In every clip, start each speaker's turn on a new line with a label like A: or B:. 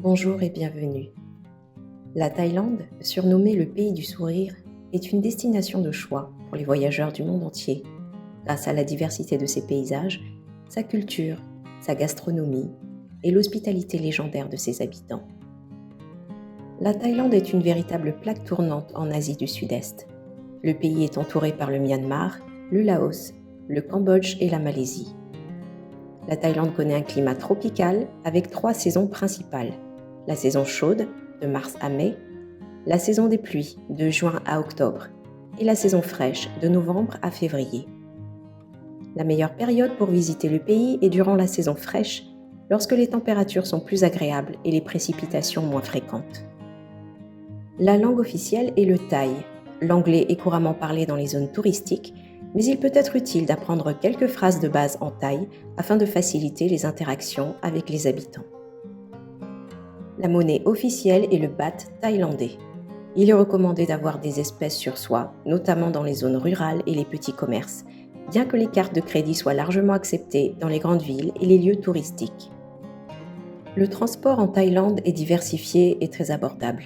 A: Bonjour et bienvenue. La Thaïlande, surnommée le pays du sourire, est une destination de choix pour les voyageurs du monde entier, grâce à la diversité de ses paysages, sa culture, sa gastronomie et l'hospitalité légendaire de ses habitants. La Thaïlande est une véritable plaque tournante en Asie du Sud-Est. Le pays est entouré par le Myanmar, le Laos, le Cambodge et la Malaisie. La Thaïlande connaît un climat tropical avec 3 saisons principales. La saison chaude, de mars à mai, la saison des pluies, de juin à octobre, et la saison fraîche, de novembre à février. La meilleure période pour visiter le pays est durant la saison fraîche, lorsque les températures sont plus agréables et les précipitations moins fréquentes. La langue officielle est le thaï. L'anglais est couramment parlé dans les zones touristiques, mais il peut être utile d'apprendre quelques phrases de base en thaï afin de faciliter les interactions avec les habitants. La monnaie officielle est le baht thaïlandais. Il est recommandé d'avoir des espèces sur soi, notamment dans les zones rurales et les petits commerces, bien que les cartes de crédit soient largement acceptées dans les grandes villes et les lieux touristiques. Le transport en Thaïlande est diversifié et très abordable.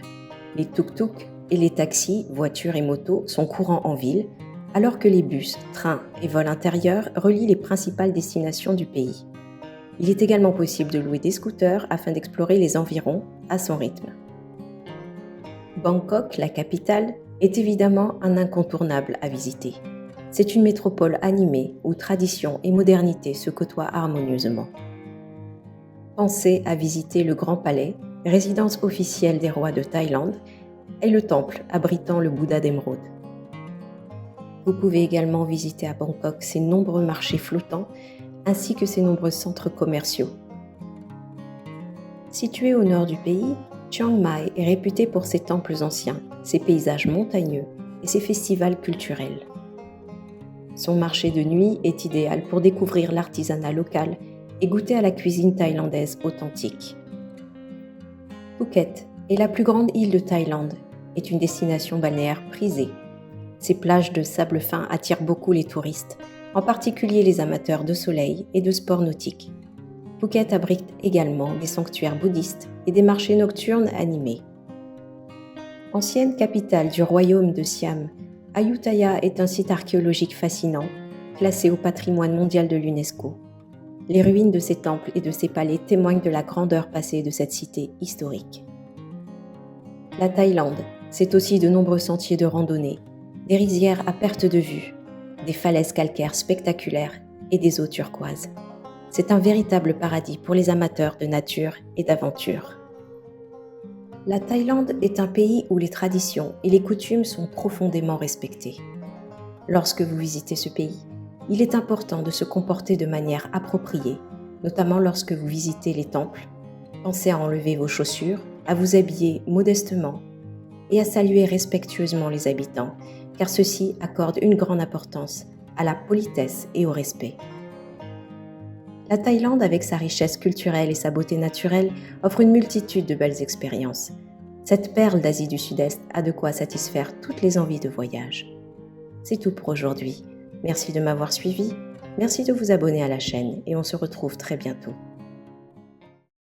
A: Les tuk-tuk et les taxis, voitures et motos sont courants en ville, alors que les bus, trains et vols intérieurs relient les principales destinations du pays. Il est également possible de louer des scooters afin d'explorer les environs à son rythme. Bangkok, la capitale, est évidemment un incontournable à visiter. C'est une métropole animée où tradition et modernité se côtoient harmonieusement. Pensez à visiter le Grand Palais, résidence officielle des rois de Thaïlande, et le temple abritant le Bouddha d'émeraude. Vous pouvez également visiter à Bangkok ses nombreux marchés flottants ainsi que ses nombreux centres commerciaux. Situé au nord du pays, Chiang Mai est réputé pour ses temples anciens, ses paysages montagneux et ses festivals culturels. Son marché de nuit est idéal pour découvrir l'artisanat local et goûter à la cuisine thaïlandaise authentique. Phuket est la plus grande île de Thaïlande, est une destination balnéaire prisée. Ses plages de sable fin attirent beaucoup les touristes, en particulier les amateurs de soleil et de sports nautiques. Phuket abrite également des sanctuaires bouddhistes et des marchés nocturnes animés. Ancienne capitale du royaume de Siam, Ayutthaya est un site archéologique fascinant, classé au patrimoine mondial de l'UNESCO. Les ruines de ses temples et de ses palais témoignent de la grandeur passée de cette cité historique. La Thaïlande, c'est aussi de nombreux sentiers de randonnée, des rizières à perte de vue, des falaises calcaires spectaculaires et des eaux turquoises. C'est un véritable paradis pour les amateurs de nature et d'aventure. La Thaïlande est un pays où les traditions et les coutumes sont profondément respectées. Lorsque vous visitez ce pays, il est important de se comporter de manière appropriée, notamment lorsque vous visitez les temples. Pensez à enlever vos chaussures, à vous habiller modestement et à saluer respectueusement les habitants, car ceux-ci accordent une grande importance à la politesse et au respect. La Thaïlande, avec sa richesse culturelle et sa beauté naturelle, offre une multitude de belles expériences. Cette perle d'Asie du Sud-Est a de quoi satisfaire toutes les envies de voyage. C'est tout pour aujourd'hui. Merci de m'avoir suivi, merci de vous abonner à la chaîne et on se retrouve très bientôt.